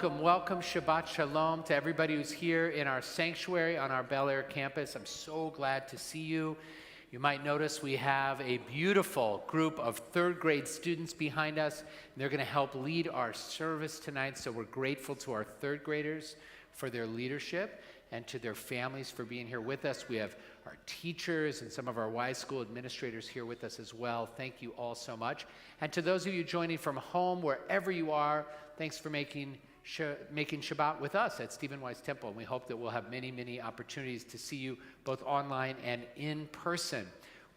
welcome Shabbat Shalom to everybody who's here in our sanctuary on our Bel Air campus. I'm so glad to see you. You might notice we have a beautiful group of third grade students behind us, and they're going to help lead our service tonight. So we're grateful to our third graders for their leadership and to their families for being here with us. We have our teachers and some of our Y School administrators here with us as well. Thank you all so much. And to those of you joining from home, wherever you are, thanks for making Shabbat with us at Stephen Wise Temple. And we hope that we'll have many, many opportunities to see you both online and in person.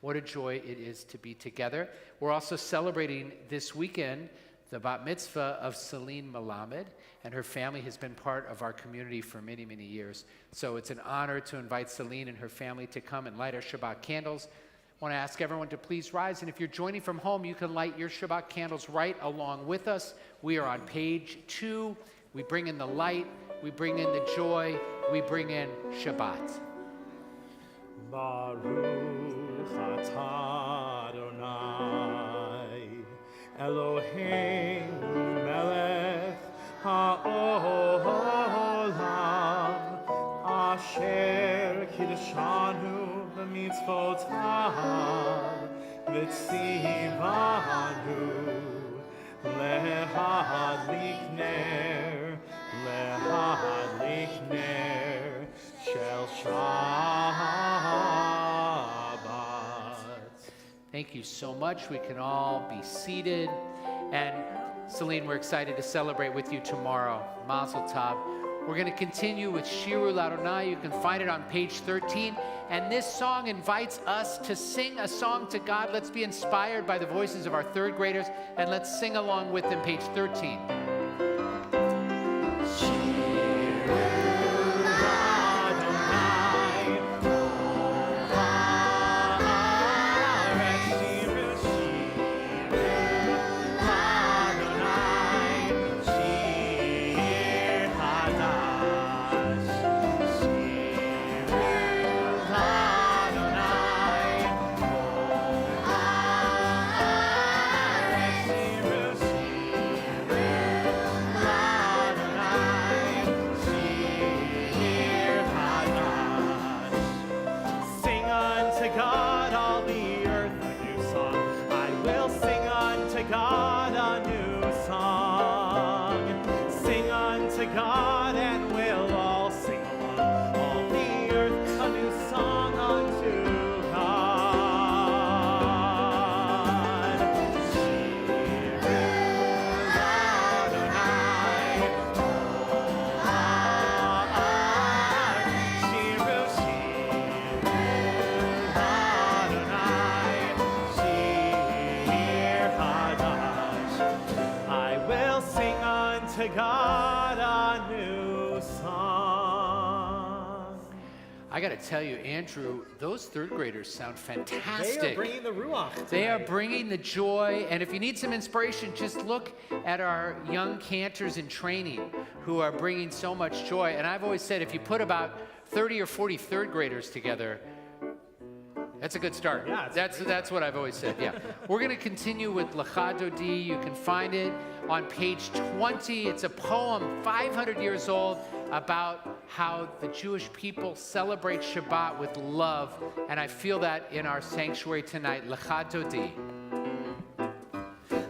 What a joy it is to be together. We're also celebrating this weekend the bat mitzvah of Celine Melamed, and her family has been part of our community for many, many years. So it's an honor to invite Celine and her family to come and light our Shabbat candles. I want to ask everyone to please rise, and if you're joining from home, you can light your Shabbat candles right along with us. We are on page 2. We bring in the light, we bring in the joy, we bring in Shabbat. Baruch atah Adonai Eloheinu melech ha'olam asher kiddushanu b'mitzvotav v'tzivanu lehadlik ner shel Shabbat. Thank you so much. We can all be seated. And Celine, we're excited to celebrate with you tomorrow. Mazel Tov. We're going to continue with Shiru L'Adonai. You can find it on page 13. And this song invites us to sing a song to God. Let's be inspired by the voices of our third graders, and let's sing along with them, page 13. God a new song. Sing unto God, and we'll all sing along. All the earth a new song unto God. Shiru Adonai, Shiru Adonai, I will sing unto God a new song. I got to tell you, Andrew, those third graders sound fantastic. They are bringing the Ruach tonight. They are bringing the joy. And if you need some inspiration, just look at our young cantors in training who are bringing so much joy. And I've always said, if you put about 30 or 40 third graders together, that's a good start. Yeah, that's what I've always said, yeah. We're going to continue with Lecha Dodi. You can find it on page 20. It's a poem 500 years old about how the Jewish people celebrate Shabbat with love. And I feel that in our sanctuary tonight. Lecha Dodi.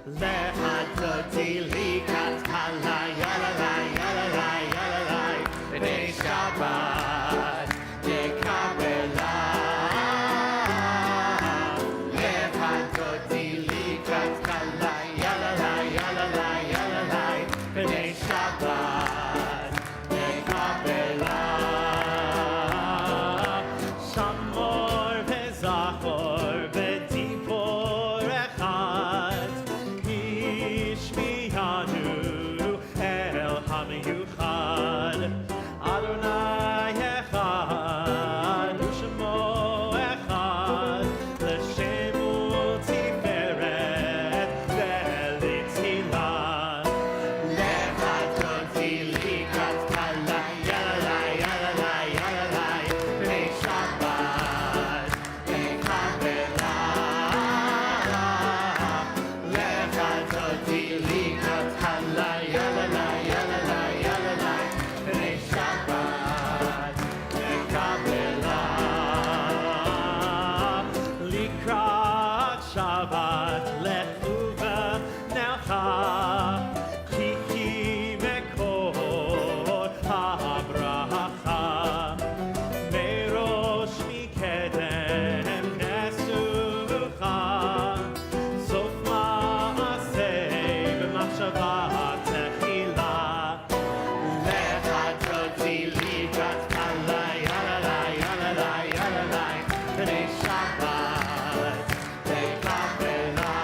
Lecha Dodi likat kalai yalalai yalalai yalalai b'nei Shabbat yekabelai. Shabbat lechuva necha kiki mekor habracha merosh mikedem nesucha sof maaseh b'machshava techila lecha totzi likrat kalai yalalai yalalai yalalai b'nei Shabbat tekabela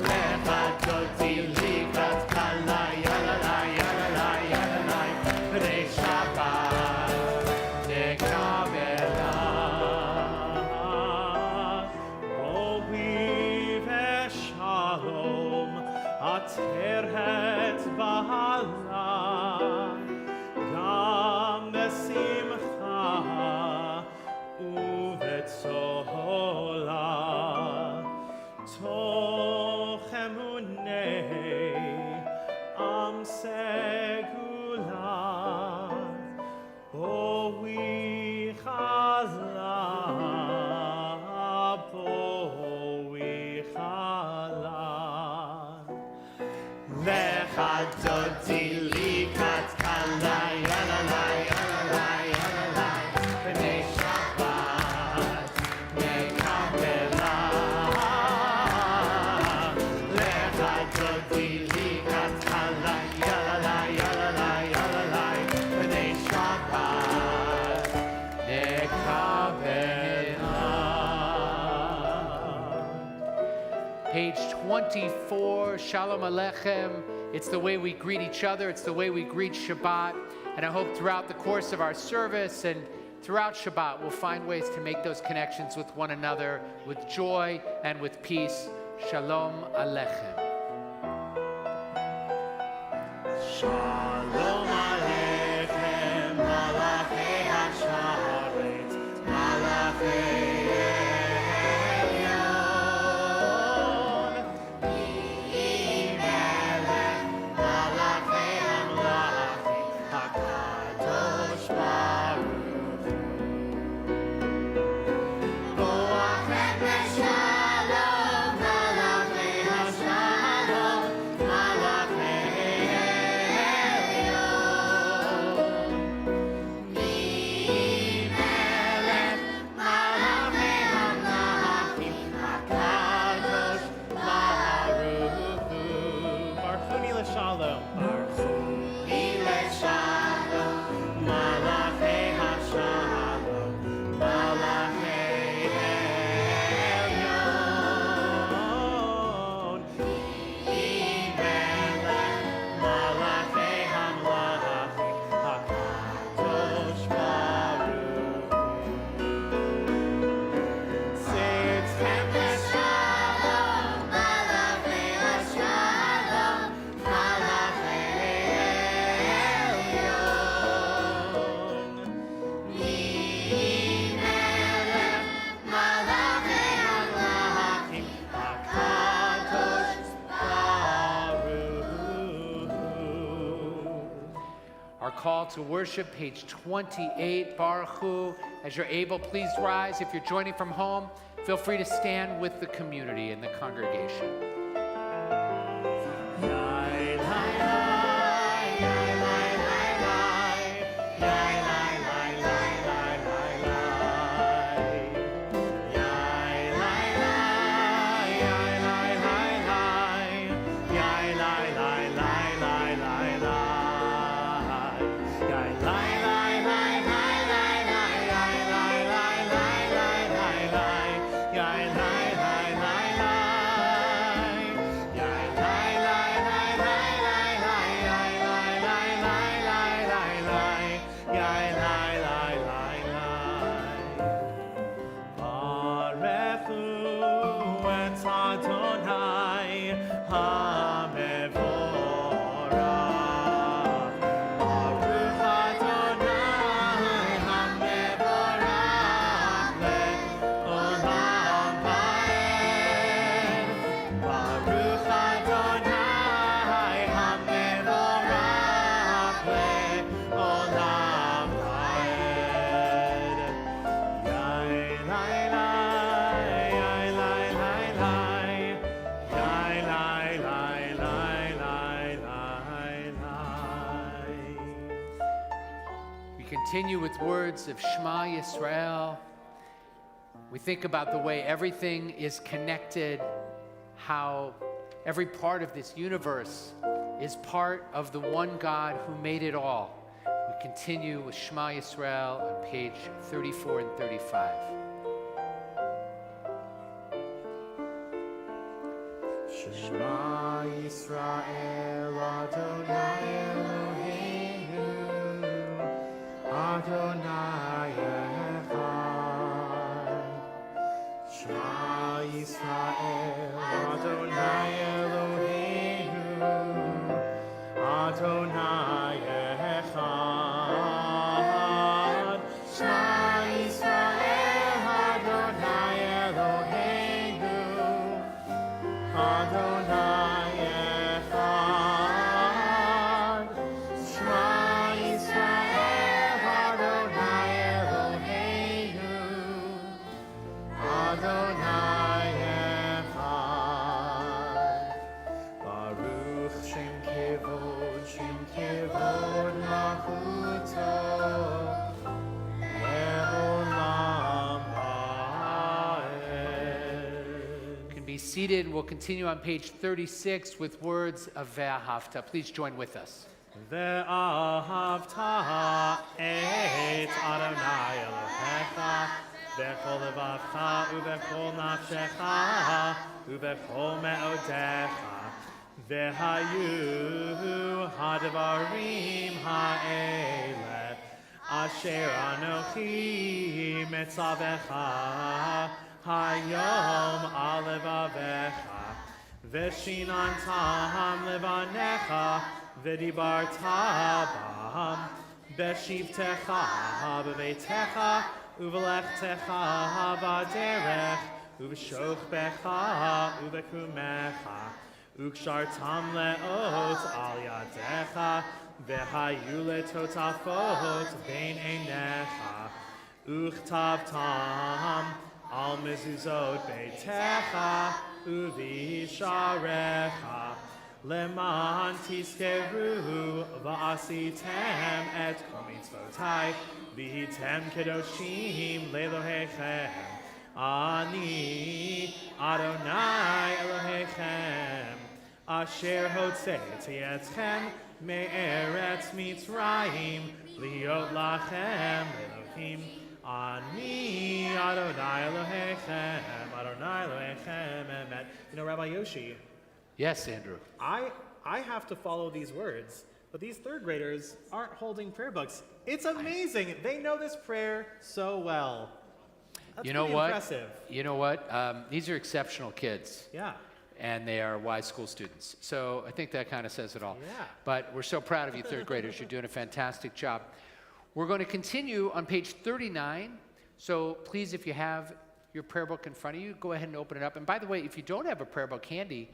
lecha totzi likrat kalai yalalai yalalai yalalai b'nei Shabbat tekabela Rovi v'shalom ateret b'hala gam besimcha uvetzola toch emunei am segula bowi chala lecha dodi likat kalai yalalai yalalai yalalai b'nei Shabbat nekabela lecha dodi likat kalai yalalai yalalai yalalai b'nei Shabbat nekabela. Page 24, Shalom Aleichem. It's the way we greet each other. It's the way we greet Shabbat. And I hope throughout the course of our service and throughout Shabbat, we'll find ways to make those connections with one another with joy and with peace. Shalom Aleichem. Shalom Aleichem, Malachei Hasharet, Malachei Elyon, Melech, Malachei Amlachim, HaKadosh Baruch Hu. Boachem v'shalom, Malachei Hashalom, Malachei Shalom, Barchuni leShalom, Malachei Hashalom, Malachei Elyon, Melech, Malachei Hamlachim, HaKadosh Baruch Hu. Sitchem leShalom, Malachei Hashalom, Our call to worship, page 28, Baruch Hu. As you're able, please rise. If you're joining from home, feel free to stand with the community and the congregation. continue with words of Shema Yisrael. We think about the way everything is connected, how every part of this universe is part of the one God who made it all. We continue with Shema Yisrael on page 34 and 35. Shema Yisrael Adonai Eloheinu Adonai Echad. Shema Yisrael Adonai Eloheinu Adonai Echad. Shema Yisrael Adonai Eloheinu Adonai Echad. Shema Yisrael Adonai Eloheinu Adonai Echad. Baruch Shem Kevod Malchuto Le'olam Va'ed. You can be seated. We'll continue on page 36 with words of Ve'ahavta. Please join with us. ואהבת את אדוני אלוהיך בכל לבבך ובכל נפשך ובכל מאודיך והיו הדברים האלה אשר אנוכי מצווך היום על לבביך ושיננתם לבניך ודיברת בם בשבתך בביתך ובלכתך בדרך ובשוכבך ובקומך וקשרתם לאות על ידיך והיו לטוטפות בין עיניך וכתבתם על מזוזות ביתך ובשעריך למען תזכרו ועשיתם את כל מצוותיי והייתם קדושים לאלוהיכם אני אדוני אלוהיכם אשר הוצאתי אתכם מארץ מצרים להיות לכם אלוהים אני אדוני אלוהיכם אדוני אלוהיכם אמת. You know, Rabbi Yoshi, Yes, Andrew. I have to follow these words, but these third graders aren't holding prayer books. It's amazing. They know this prayer so well. That's You know pretty what? impressive. You know what? These are exceptional kids. Yeah. And they are wise school students. So I think that kind of says it all. Yeah. But we're so proud of you, third graders. You're doing a fantastic job. We're going to continue on page 39. So please, if you have your prayer book in front of you, go ahead and open it up. And by the way, if you don't have a prayer book handy,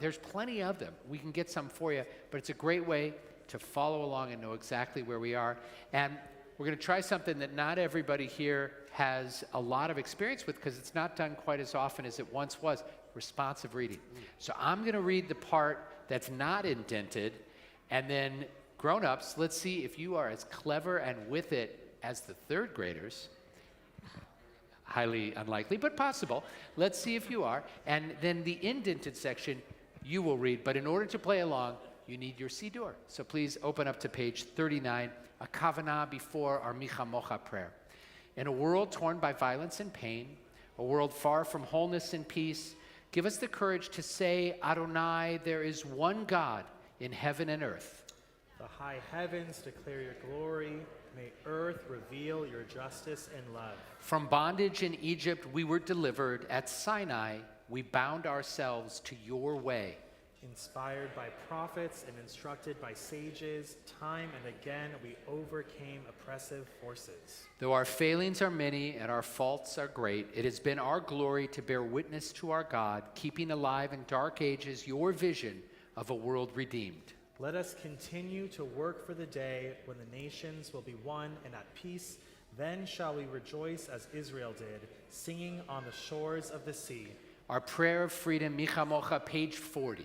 there's plenty of them. We can get some for you, but it's a great way to follow along and know exactly where we are. And we're going to try something that not everybody here has a lot of experience with because it's not done quite as often as it once was, responsive reading. So I'm going to read the part that's not indented, and then grown-ups, let's see if you are as clever and with it as the third graders. Highly unlikely, but possible. Let's see if you are. And then the indented section, you will read. But in order to play along, you need your Siddur. So please open up to page 39, a kavanah before our Micha Mocha prayer. In a world torn by violence and pain, a world far from wholeness and peace, give us the courage to say, Adonai, there is one God in heaven and earth. The high heavens declare your glory. May earth reveal your justice and love. From bondage in Egypt we were delivered. At Sinai we bound ourselves to your way. Inspired by prophets and instructed by sages, time and again we overcame oppressive forces. Though our failings are many and our faults are great, it has been our glory to bear witness to our God, keeping alive in dark ages your vision of a world redeemed. Let us continue to work for the day when the nations will be one and at peace. Then shall we rejoice as Israel did, singing on the shores of the sea. Our prayer of freedom, Micha Mocha, page 40.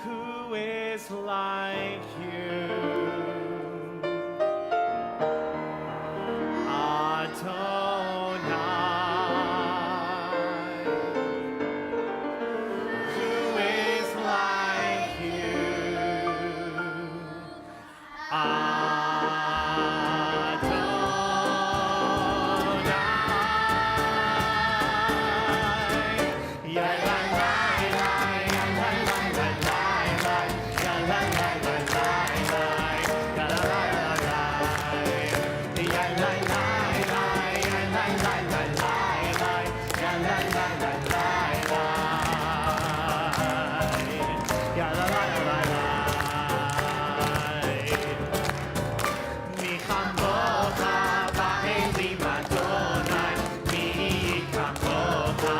Who is is like you? Adonai. Who is like you? Adonai. Ya la la la ya la la la la ya la la la la ya la la la ya la la la ya la la la la ya la la la la ya la la la la mi chamocha ba'elim Adonai mi chamocha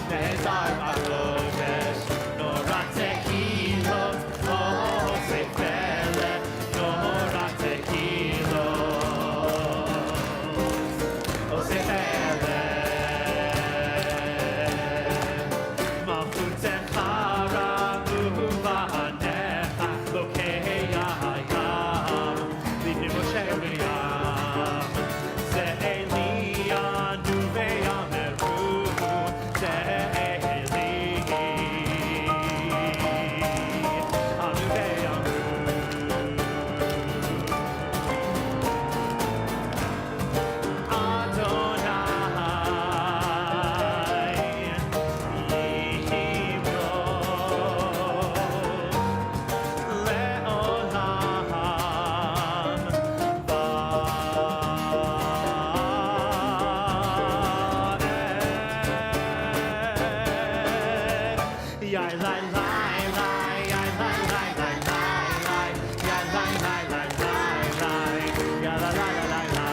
nehezar b'kodesh norat tehilot oseh peleh norat tehilot oseh peleh malchutecha ra'u ba'anecha lokei hayam livnei Moshe Miriam ze'elianu ve'yameru ze'eli anu ve'yameru Adonai Yihibro Le'olam Va'ed Ya la la la ya la la la la ya la la la la ya la la la la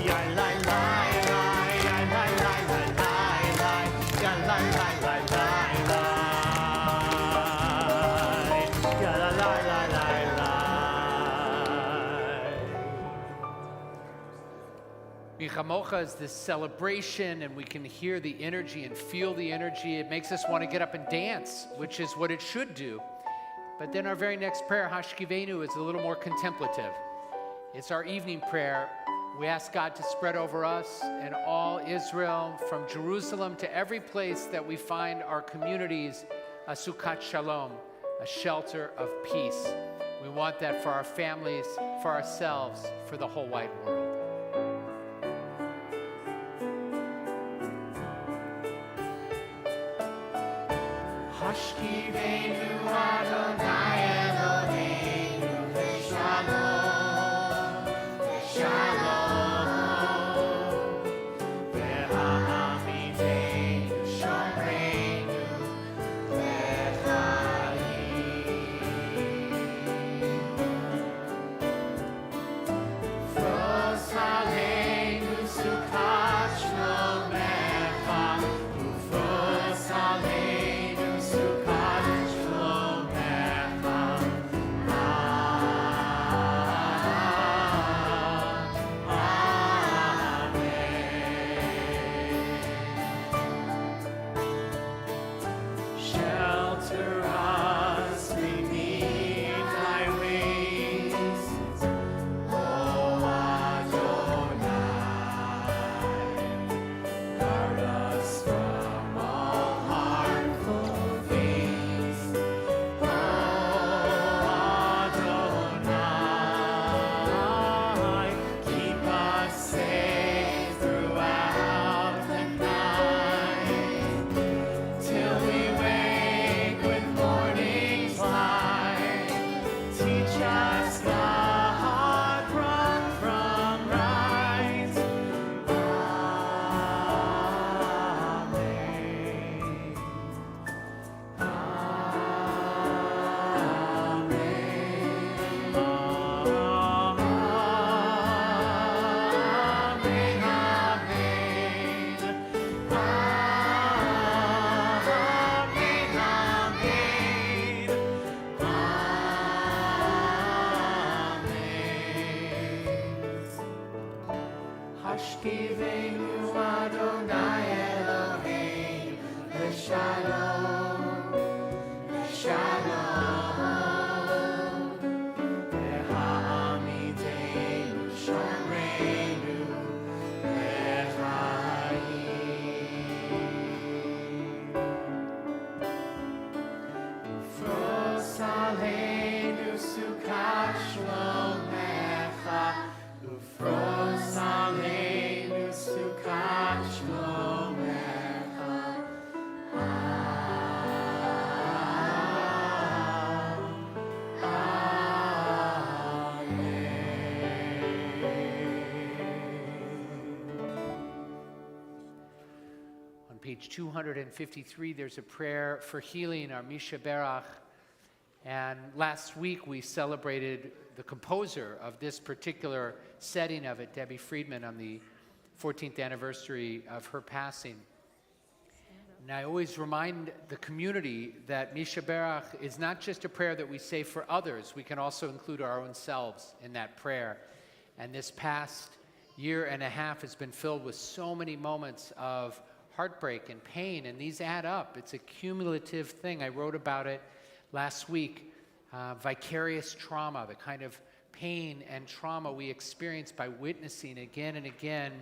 ya la la la ya la la la la ya la la la la ya la la la la Michamocha is this celebration, and we can hear the energy and feel the energy. It makes us want to get up and dance, which is what it should do. But then our very next prayer, Hashkivenu, is a little more contemplative. It's our evening prayer. We ask God to spread over us and all Israel, from Jerusalem to every place that we find our communities, a Sukkot Shalom, a shelter of peace. We want that for our families, for ourselves, for the whole wide world. Hashkivenu Adonai Eloheinu Shalom, Shalom, Ve'amitenu Shomreinu Lechaim. Fros aleinu Sukkot Shlomecha, Ufros aleinu Sukkot Shlomecha. Shelter us beneath thy wings, O Adonai. Guard us from all harmful things, O Adonai. Keep us safe throughout the night, till we wake with morning's light. Teach us the hard wrong from right. Amen. Hashkivenu Adonai Eloheinu Shalom, Shalom. page 253, there's a prayer for healing, our Misha Berach. And last week we celebrated the composer of this particular setting of it, Debbie Friedman, on the 14th anniversary of her passing. And I always remind the community that Misha Berach is not just a prayer that we say for others, we can also include our own selves in that prayer. And this past year and a half has been filled with so many moments of heartbreak and pain, and these add up. It's a cumulative thing. I wrote about it last week, vicarious trauma, the kind of pain and trauma we experience by witnessing again and again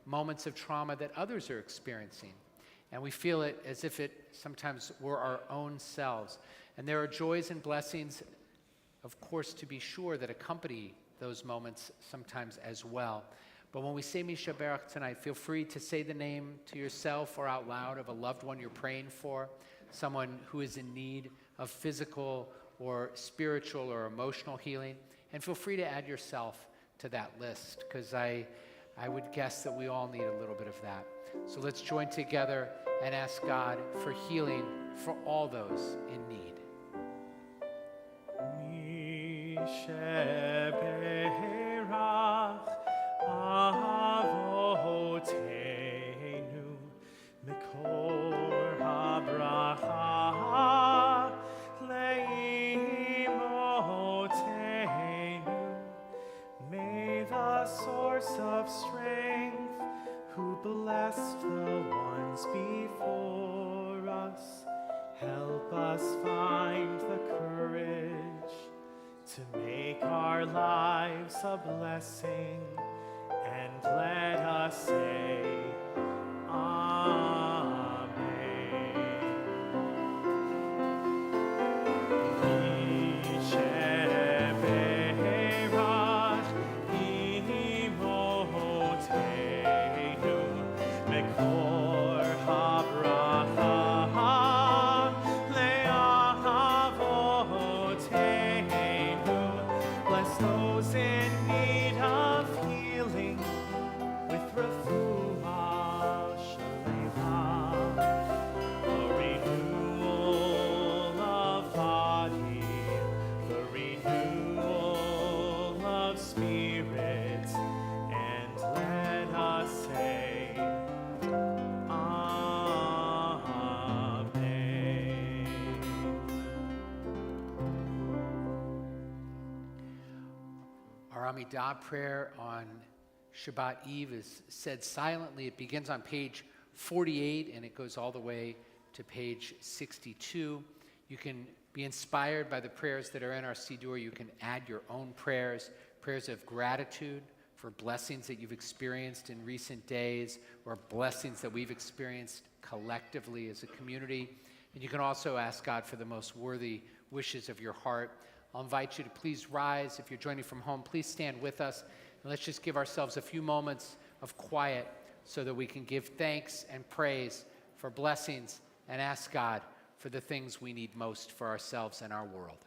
moments of trauma that others are experiencing. And we feel it as if it sometimes were our own selves. And there are joys and blessings, of course, to be sure, that accompany those moments sometimes as well. But when we say Misha Berach tonight, feel free to say the name to yourself or out loud of a loved one you're praying for, someone who is in need of physical or spiritual or emotional healing. And feel free to add yourself to that list, because I would guess that we all need a little bit of that. So let's join together and ask God for healing for all those in need. Misha Berach Avotenu Mikor HaBracha Leimotenu. May the source of strength, who blessed the ones before us, help us find the courage to make our lives a blessing, and let us say, Amen. Misha Berach Imotenu Mekor HaBracha Le'avotenu. Bless those in need of healing with refuah shalema, a renewal of body, the renewal of spirit, and let us say, Amen. Our Amidah prayer on Shabbat Eve is said silently. It begins on page 48 and it goes all the way to page 62. You can be inspired by the prayers that are in our Siddur. You can add your own prayers, prayers of gratitude for blessings that you've experienced in recent days, or blessings that we've experienced collectively as a community. And you can also ask God for the most worthy wishes of your heart. I'll invite you to please rise. If you're joining from home, please stand with us. And let's just give ourselves a few moments of quiet so that we can give thanks and praise for blessings and ask God for the things we need most for ourselves and our world.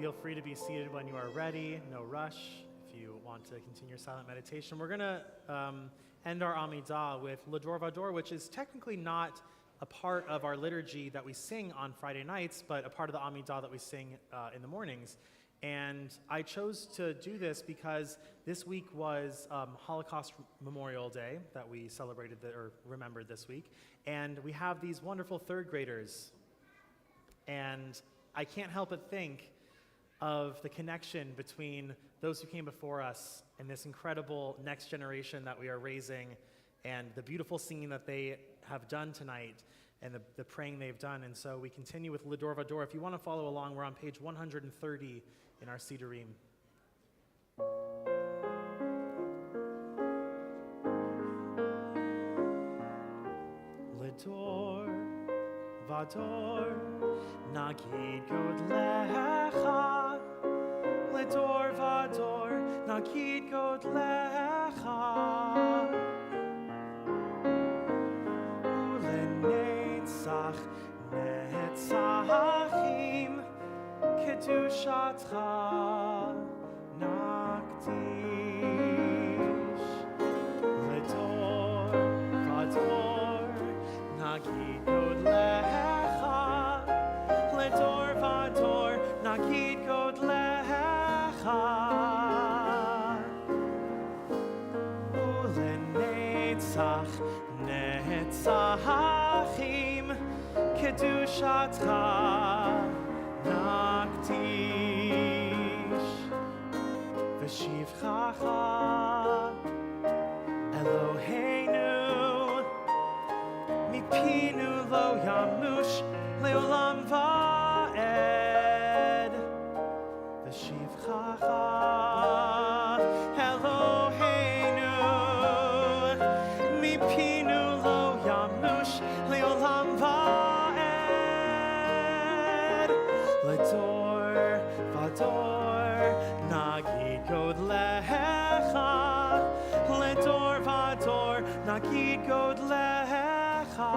feel free to be seated when you are ready. No rush if you want to continue your silent meditation. We're going to end our Amidah with L'Dor Vador, which is technically not a part of our liturgy that we sing on Friday nights, but a part of the Amidah that we sing in the mornings. And I chose to do this because this week was Holocaust Memorial Day that we celebrated or remembered this week. And we have these wonderful third graders. And I can't help but think of the connection between those who came before us and this incredible next generation that we are raising, and the beautiful singing that they have done tonight, and the praying they've done. And so we continue with L'Dor Vador. If you want to follow along, we're on page 130 in our Sidurim. L'Dor Vador Nagid Godlecha, L'Dor Vador Nagid Godlecha, Ulenetzach Netzachim Kedushatcha Nakdish. L'Dor Vador Nagid Godlecha, L'Dor Vador Nagid Godlecha, Ulenetzach Netzachim Kedushatcha Nakdish. V'shivchacha Eloheinu Mipinu lo yamush leolam va'ed. V'shivchacha Eloheinu Mipinu lo yamush leolam va'ed. L'Dor Vador Nagid Godlecha, L'Dor Vador Nagid Godlecha,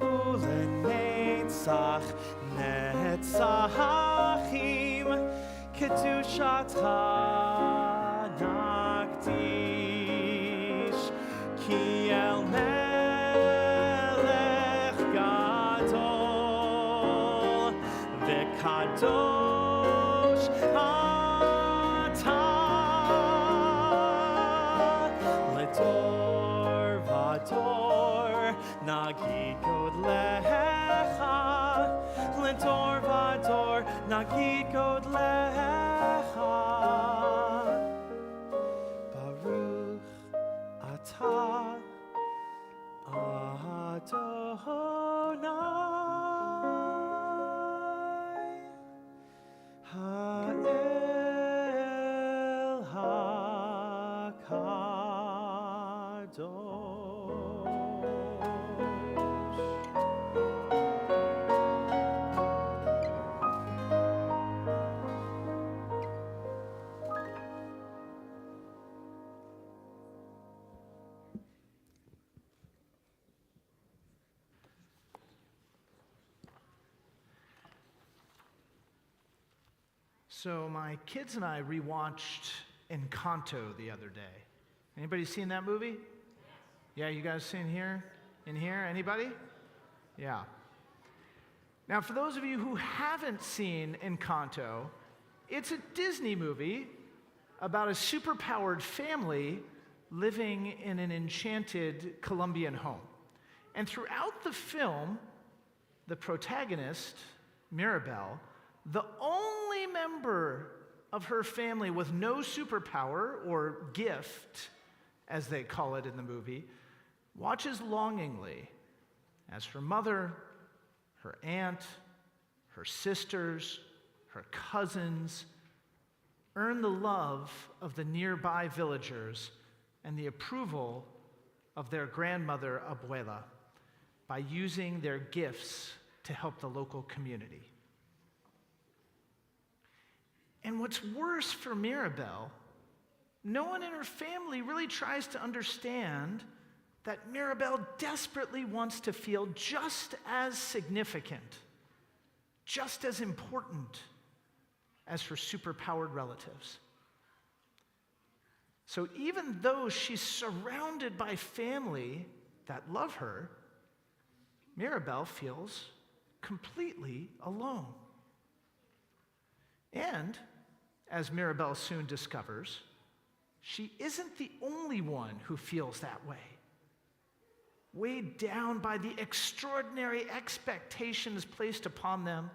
Ulenetzach Netzachim Kedushatcha Nakdish. Ki el Melech Gadol V'Kadosh L'Dor Vador Nagid Godlecha, L'Dor Vador Nagid Godlecha, Baruch Atah Adonai Ha'el HaKadosh. So my kids and I rewatched Encanto the other day. Anybody seen that movie? Yeah, you guys seen here? In here? Anybody? Yeah. Now, for those of you who haven't seen Encanto, it's a Disney movie about a superpowered family living in an enchanted Colombian home. And throughout the film, the protagonist, Mirabel, the only member of her family with no superpower or gift, as they call it in the movie, watches longingly as her mother, her aunt, her sisters, her cousins earn the love of the nearby villagers and the approval of their grandmother, Abuela, by using their gifts to help the local community. And what's worse for Mirabel, no one in her family really tries to understand that Mirabel desperately wants to feel just as significant just as important as her superpowered relatives. So even though she's surrounded by family that love her, Mirabel feels completely alone. And, as Mirabel soon discovers, she isn't the only one who feels that way. Weighed down by the extraordinary expectations placed upon them,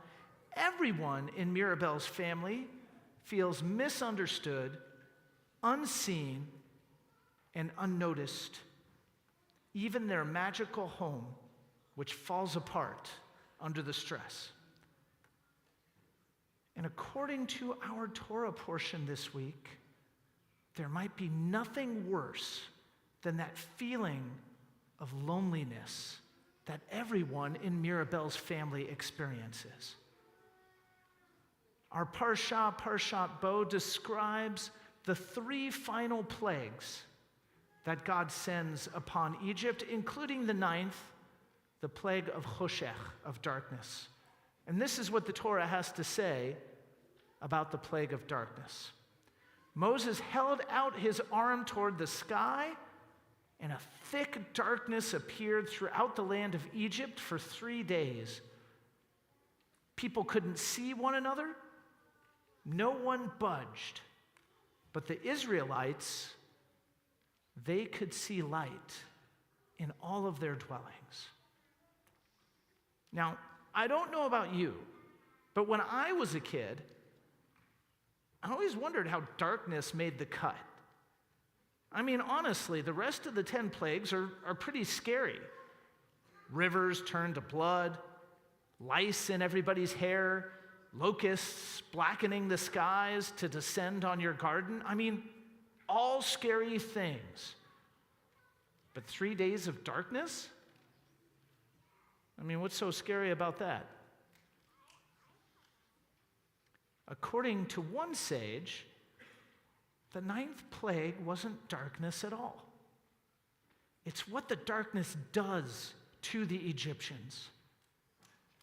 everyone in Mirabel's family feels misunderstood, unseen, and unnoticed. Even their magical home, which falls apart under the stress. And according to our Torah portion this week, there might be nothing worse than that feeling of loneliness that everyone in Mirabel's family experiences. Our Parsha, Parshat Bo, describes the 3 final plagues that God sends upon Egypt, including the 9th, the plague of Choshech, of darkness. And this is what the Torah has to say about the plague of darkness. Moses held out his arm toward the sky, and a thick darkness appeared throughout the land of Egypt for 3 days. People couldn't see one another. No one budged. But the Israelites, they could see light in all of their dwellings. Now, I don't know about you, but when I was a kid, I always wondered how darkness made the cut. I mean, honestly, the rest of the 10 plagues are pretty scary. Rivers turn to blood, lice in everybody's hair, locusts blackening the skies to descend on your garden. I mean, all scary things. But 3 days of darkness? I mean, what's so scary about that? According to one sage, the 9th plague wasn't darkness at all. It's what the darkness does to the Egyptians.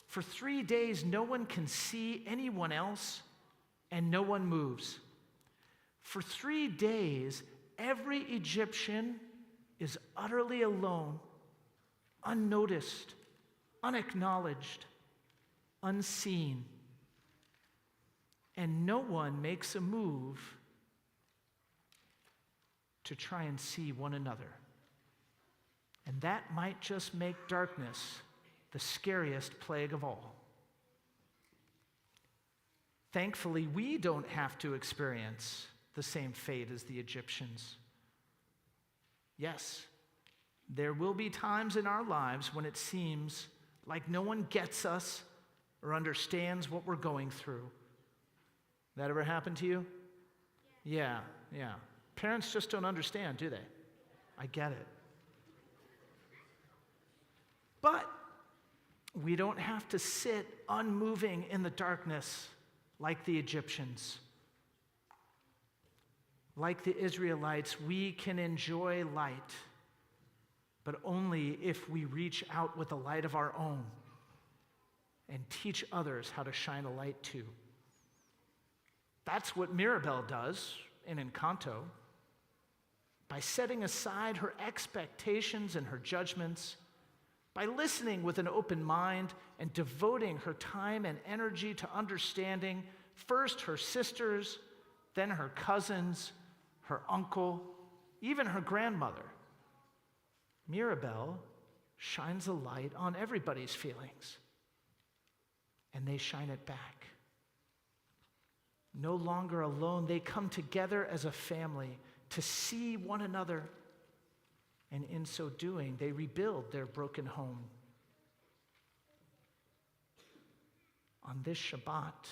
For 3 days, no one can see anyone else, and no one moves. For 3 days, every Egyptian is utterly alone, unnoticed, unacknowledged, unseen. And no one makes a move to try and see one another. And that might just make darkness the scariest plague of all. Thankfully, we don't have to experience the same fate as the Egyptians. Yes, there will be times in our lives when it seems like no one gets us or understands what we're going through. That ever happened to you? Yeah. Parents just don't understand, do they? I get it. But we don't have to sit unmoving in the darkness like the Egyptians. Like the Israelites, we can enjoy light, but only if we reach out with the light of our own and teach others how to shine a light too. That's what Mirabel does in Encanto. By setting aside her expectations and her judgments, by listening with an open mind and devoting her time and energy to understanding first her sisters, then her cousins, her uncle, even her grandmother, Mirabel shines a light on everybody's feelings, and they shine it back. No longer alone, they come together as a family to see one another, and in so doing, they rebuild their broken home. On this Shabbat,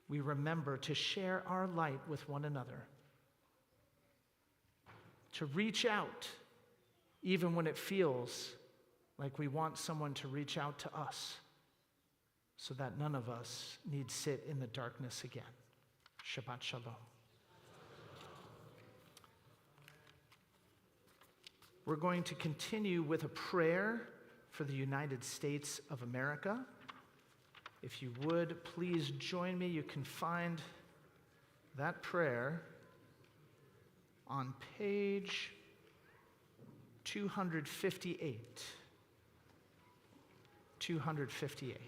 we remember to share our light with one another, to reach out even when it feels like we want someone to reach out to us, so that none of us need sit in the darkness again. Shabbat Shalom. We're going to continue with a prayer for the United States of America. if you would, please join me. You can find that prayer on page 258. 258.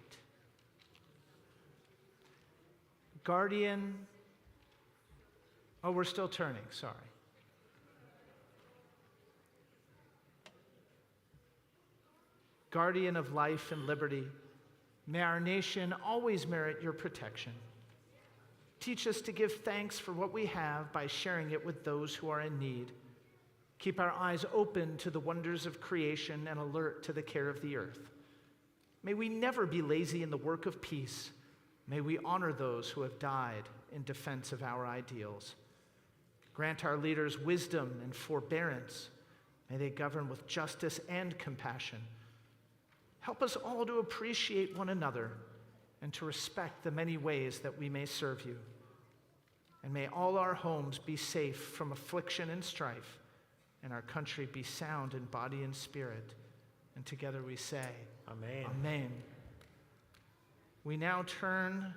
Guardian, oh, we're still turning, sorry. Guardian of life and liberty, may our nation always merit your protection. Teach us to give thanks for what we have by sharing it with those who are in need. Keep our eyes open to the wonders of creation and alert to the care of the earth. May we never be lazy in the work of peace. May we honor those who have died in defense of our ideals. Grant our leaders wisdom and forbearance. May they govern with justice and compassion. Help us all to appreciate one another and to respect the many ways that we may serve you. And may all our homes be safe from affliction and strife, and our country be sound in body and spirit. And together we say, Amen. Amen. We now turn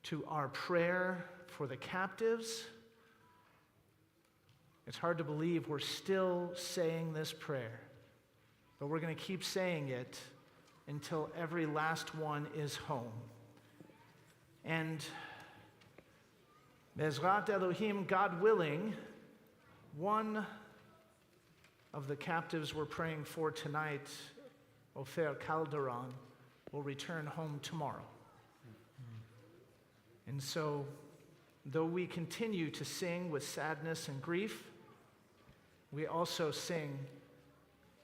to our prayer for the captives. It's hard to believe we're still saying this prayer, but we're going to keep saying it until every last one is home. And Bezrat Elohim, God willing, one of the captives we're praying for tonight, Ofer Calderon, will return home tomorrow. And so, though we continue to sing with sadness and grief, we also sing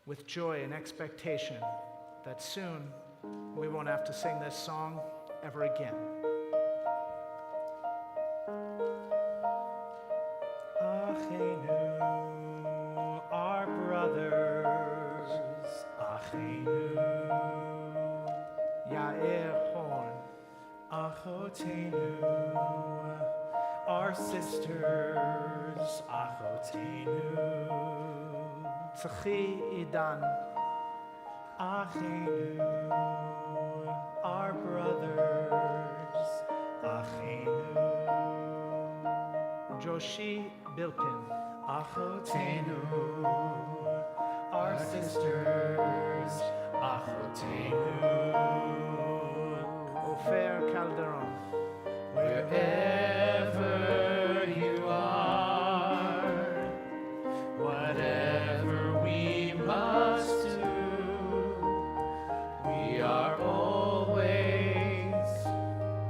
with joy and expectation that soon we won't have to sing this song ever again. Achenu, our brothers, Achenu, Yair Horn, Achotenu, our sisters, Achotenu, Tzachi Idan, Achenu, our brothers, Achenu, Joshi Bilpin, Achotenu, our sisters, Achotenu, Ofer Calderon, wherever you are, whatever we must do, we are always,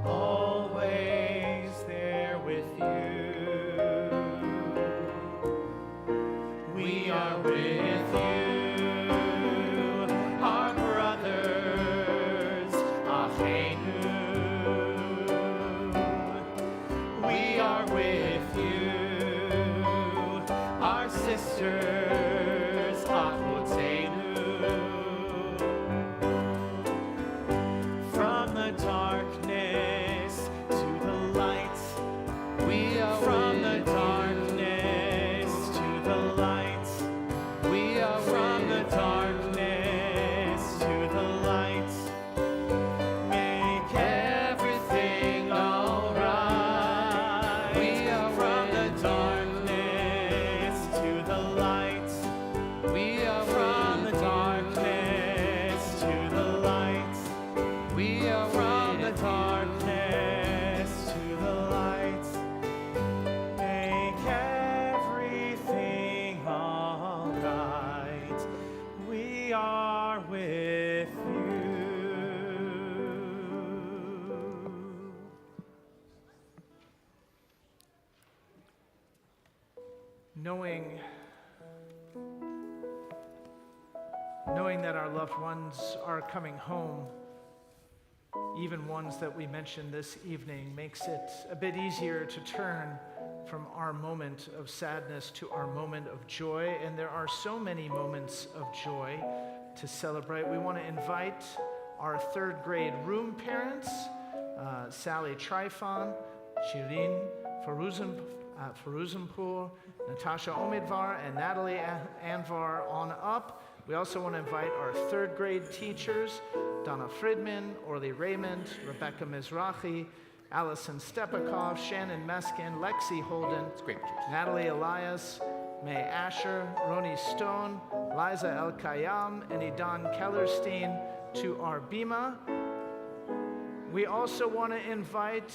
always there with you. We are with you, our brothers, Achenu. We are with you, our sisters, Achotenu. From the darkness to the light, we are from the darkness to the light. We are from the darkness to the light. Make everything alright. We are from the darkness to the light. We are from the darkness to the light. We are from the darkness to the light. Make everything alright. We are with you. Knowing that our loved ones are coming home, even ones that we mentioned this evening, makes it a bit easier to turn from our moment of sadness to our moment of joy. And there are so many moments of joy to celebrate. We want to invite our third grade room parents, Sally Trifon, Shirin Faruzenpour, Natasha Omidvar, and Natalie Anvar on up. We also want to invite our third grade teachers, Donna Friedman, Orly Raymond, Rebecca Mizrahi, Allison Stepakov, Shannon Meskin, Lexi Holden, great. Natalie Elias, May Asher, Roni Stone, Liza El Kayam, and Idan Kellerstein to our Bima. We also want to invite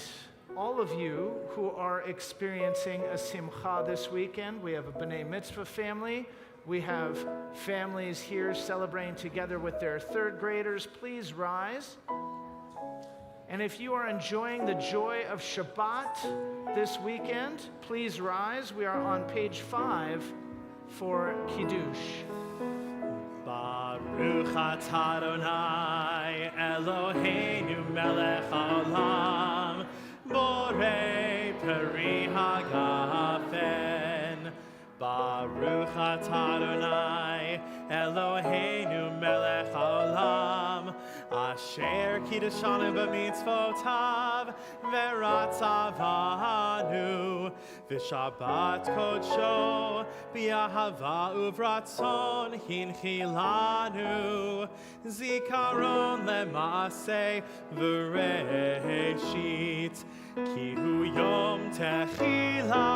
all of you who are experiencing a simcha this weekend. We have a B'nai Mitzvah family. We have families here celebrating together with their third graders. Please rise. And if you are enjoying the joy of Shabbat this weekend, please rise. We are on page 5 for Kiddush. Baruch atah Adonai Eloheinu melech haolam borei peri hagafen. Baruch atah Adonai Eloheinu melech haolam asher kiddushanu b'mitzvotav v'ratzavanu v'shabbat kodsho b'yahava uvratzon hinchilanu zikaron lema'aseh v'reshit ki hu yom techila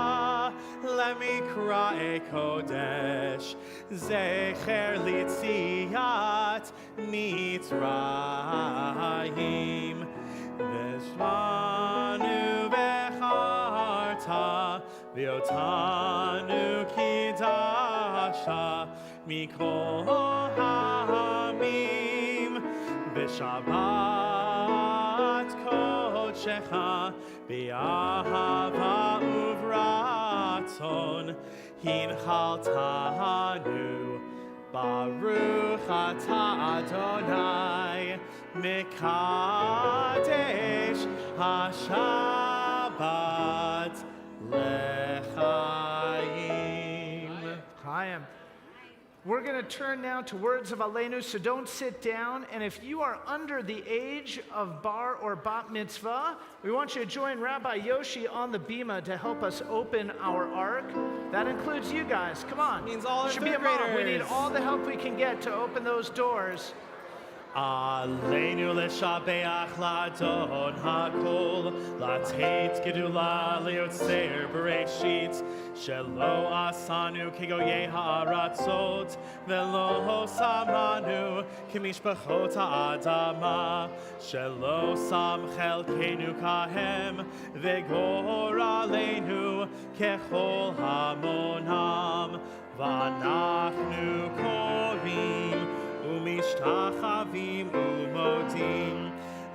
lemikra kodesh zecher litziat mitzrayim v'shmanu v'charta v'yotanu kidasha mikol ha'amim v'shabbat kodshecha b'yahava uvratzon hinchaltanu Baruch atah Adonai mekadesh hashabbat lechaim. Chaim. We're going to turn now to words of Aleinu, so don't sit down. And if you are under the age of bar or bat mitzvah, we want you to join Rabbi Yoshi on the bima to help us open our ark. That includes you guys. Come on. Means all our Should be a third mom. We graders. need all the help we can get to open those doors. Aleinu leshabeach ladon hakol latet gedula leotzer bereshit shelo asanu kigoye ha'aratzot velo samanu kimishpachot ha'adama shelo sam chelkenu kahem vegor aleinu kechol hamonam v'anachnu korim ומשתחווים ומודים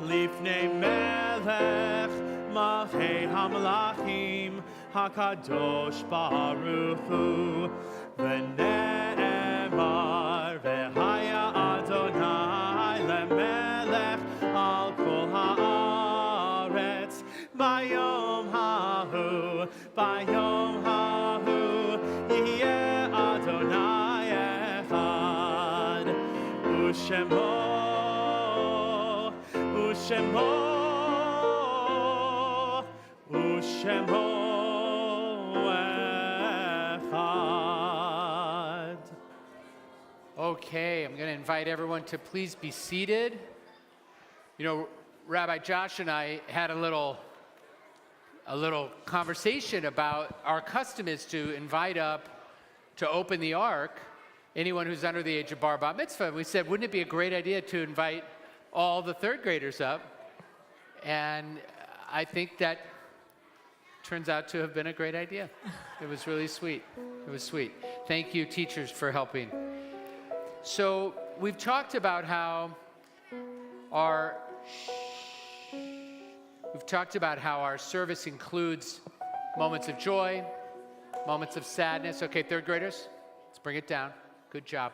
לפני מלך מלכי המלכים הקדוש ברוך הוא ונאמר והיה אדוני למלך על כל הארץ ביום ההוא יהיה אדוני אחד ושמו אחד. Okay, I'm going to invite everyone to please be seated. You know, Rabbi Josh and I had a little conversation about our custom is to invite up to open the ark anyone who's under the age of bar bat mitzvah. And we said, wouldn't it be a great idea to invite all the third graders up? And I think that turns out to have been a great idea. It was really sweet. It was sweet. Thank you, teachers, for helping. So we've talked about how our service includes moments of joy, moments of sadness. Okay, third graders, let's bring it down. Good job.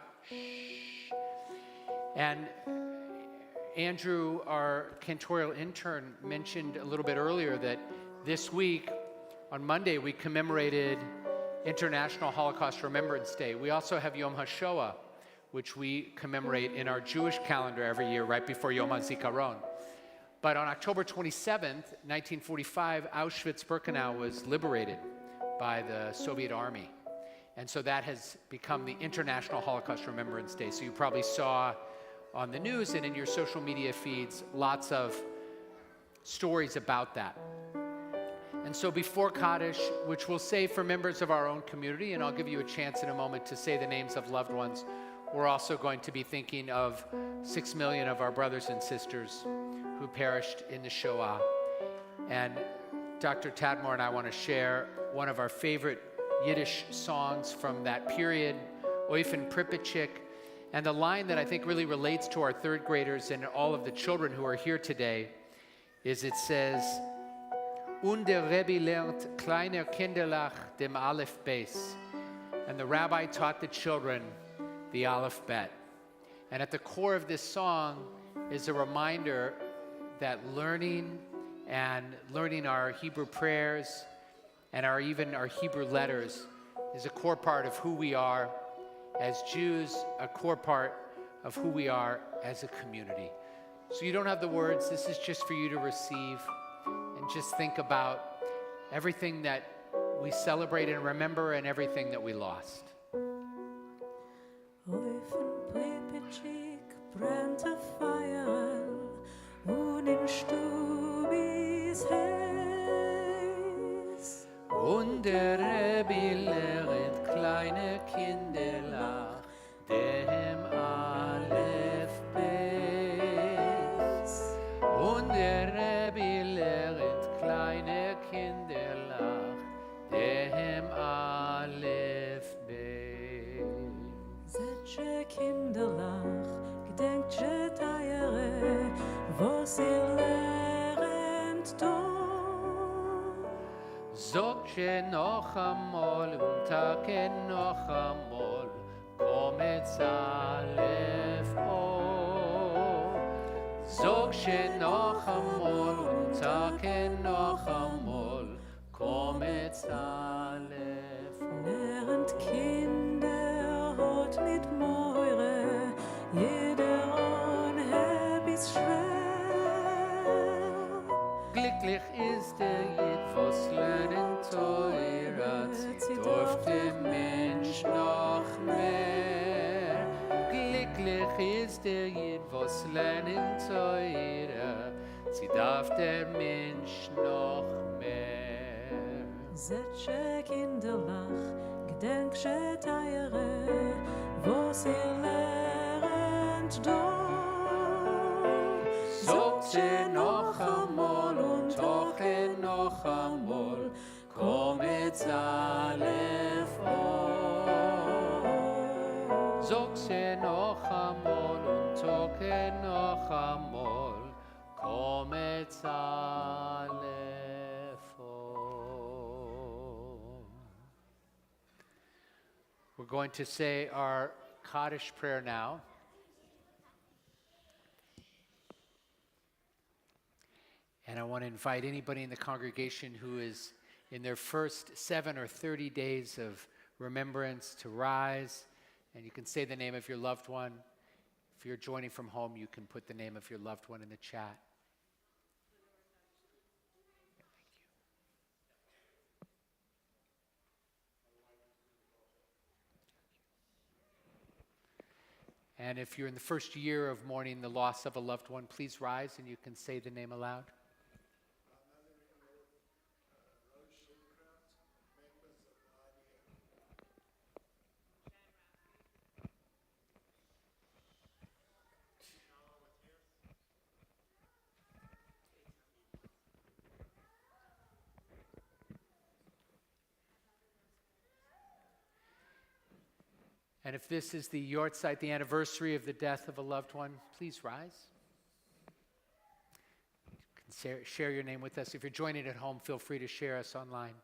And Andrew, our cantorial intern, mentioned a little bit earlier that this week, on Monday, we commemorated International Holocaust Remembrance Day. We also have Yom HaShoah, which we commemorate in our Jewish calendar every year, right before Yom HaZikaron. But on October 27th, 1945, Auschwitz-Birkenau was liberated by the Soviet army. And so that has become the International Holocaust Remembrance Day. So you probably saw on the news and in your social media feeds lots of stories about that. And so before Kaddish, which we'll say for members of our own community, and I'll give you a chance in a moment to say the names of loved ones, we're also going to be thinking of 6 million of our brothers and sisters who perished in the Shoah. And Dr. Tadmor and I want to share one of our favorite Yiddish songs from that period, Oifen Pripitchik, and the line that I think really relates to our third graders and all of the children who are here today is it says, Und der Rebbe lernt kleiner Kinderlach dem Aleph Beis. And the rabbi taught the children the Aleph Bet. And at the core of this song is a reminder that learning our Hebrew prayers and even our Hebrew letters is a core part of who we are as Jews, a core part of who we are as a community. So you don't have the words, this is just for you to receive and just think about everything that we celebrate and remember and everything that we lost. Oifen Pripitchik brennt a fire und in Stubis heiß. Und der Rebbe lernt kleine Kinderlach dem Aleph Beis. Und der Rebbe lernt kleine Kinderlach dem Aleph Beis. Setsche Kinderlach, gedenkt je Teiere, was ihr lernt dort. Sog noch einmal und Tage noch einmal, komet's Aleph O. Sog noch einmal und Tage noch einmal, komet's Aleph O. Lernt Kinder hot mit Meure, jeder Anheb ist schwer. Glücklich ist der Jid, was lernen teurer, sie durfte Mensch noch mehr. Glücklich ist der Jid, was lernen teurer, sie darf der Mensch noch mehr. Setsche Kinderlach, gedenk je Teiere, was ihr lernt dort. Sogt noch einmal und hoche noch einmal, komet's Aleph O. Sogt noch einmal und hoche noch einmal, komet's Aleph O. We're going to say our Kaddish prayer now. And I want to invite anybody in the congregation who is in their first 7 or 30 days of remembrance to rise. And you can say the name of your loved one. If you're joining from home, you can put the name of your loved one in the chat. And if you're in the first year of mourning the loss of a loved one, please rise and you can say the name aloud. And if this is the Yortzeit, the anniversary of the death of a loved one, please rise. You can share your name with us. If you're joining at home, feel free to share us online.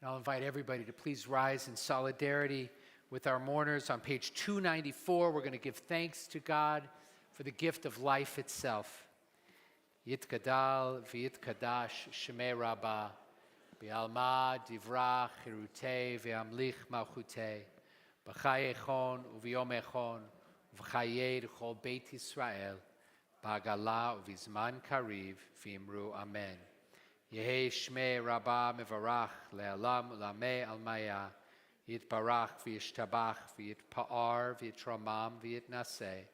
And I'll invite everybody to please rise in solidarity with our mourners on page 294. We're going to give thanks to God for the gift of life itself. Yitgadal v'yitkadash shemei Rabbah, b'alma divrach chirutei v'amlich malchutei, b'chai echon u'v'yom echon, v'chayei d'chol Beit Yisrael, b'agala u'v'zman kariv v'imru amen. Yehi shmei Rabbah mevarach le'alam u'lamei almaya, yitbarach v'yishtabach v'yitpa'ar v'yitramam v'yitnaseh,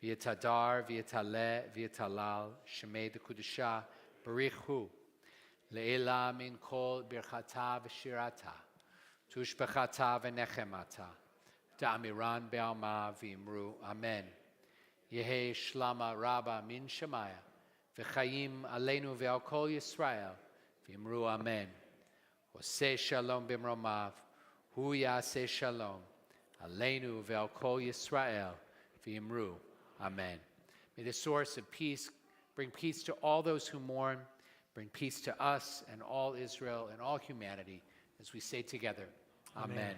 v'yitadar v'yitaleh v'yitalal shemei d'kudusha barich hu le'ela min kol birchata v'shirata tushbechata v'nechemata da'amiran be'alma v'imru amen. Yehi shlama Rabbah min shemaya v'chayim aleinu ve'al kol Yisrael v'imru amen. Oseh shalom b'mromav hu yaseh shalom aleinu ve'al kol Yisrael v'imru amen. May the source of peace bring peace to all those who mourn, bring peace to us and all Israel and all humanity as we say together, amen.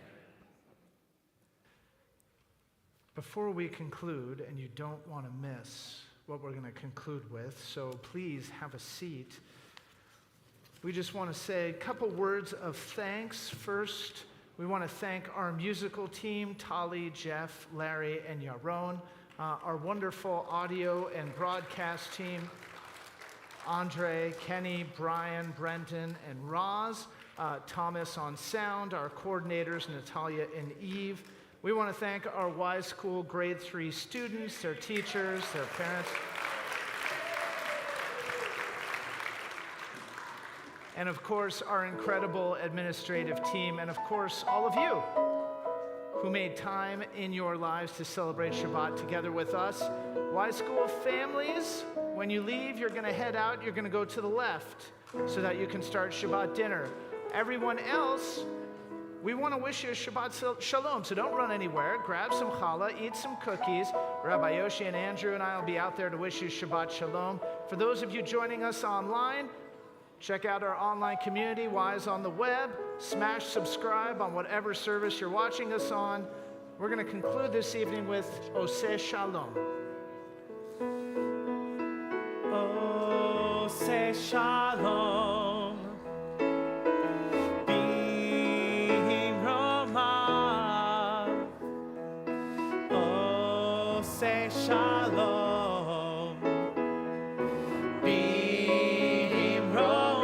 Before we conclude, and you don't want to miss what we're going to conclude with, so please have a seat. We just want to say a couple words of thanks. First, we want to thank our musical team, Tali, Jeff, Larry, and Yaron, our wonderful audio and broadcast team, Andre, Kenny, Brian, Brenton, and Roz, Thomas on sound, our coordinators, Natalia and Eve. We want to thank our Y School grade 3 students, their teachers, their parents. And of course, our incredible administrative team, and of course, all of you who made time in your lives to celebrate Shabbat together with us. Y School families, when you leave, you're going to head out, you're going to go to the left so that you can start Shabbat dinner. Everyone else, we want to wish you a Shabbat Shalom, so don't run anywhere. Grab some challah, eat some cookies. Rabbi Yoshi and Andrew and I will be out there to wish you Shabbat Shalom. For those of you joining us online, check out our online community, Wise on the web. Smash subscribe on whatever service you're watching us on. We're going to conclude this evening with Oseh Shalom. Oseh Shalom. Say shalom, b'romav,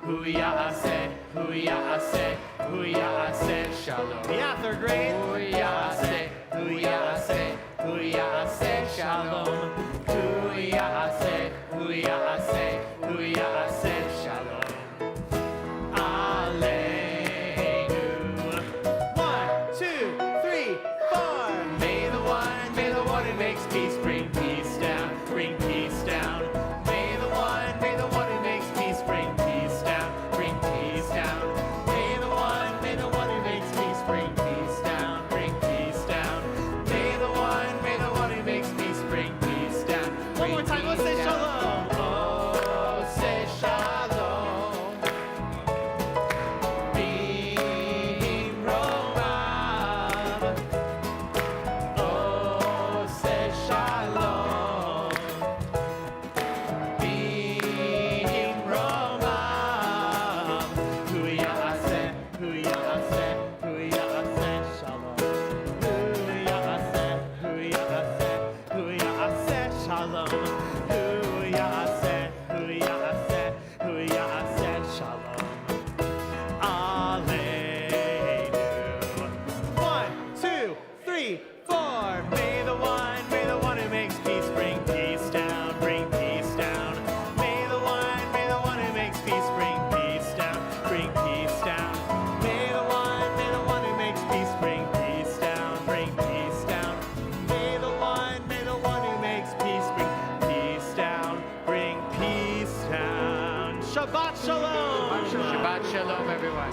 hu yaseh shalom. Yeah, third grade. Hu yaseh shalom. Hu yaseh shalom. Peace, bring peace down, bring peace down. May the one who makes peace bring peace down, bring peace down. May the one who makes peace bring peace down, bring peace down. May the one who makes peace bring peace down. One more time, let's say shalom. Oh, say shalom. Shabbat Shalom, everyone.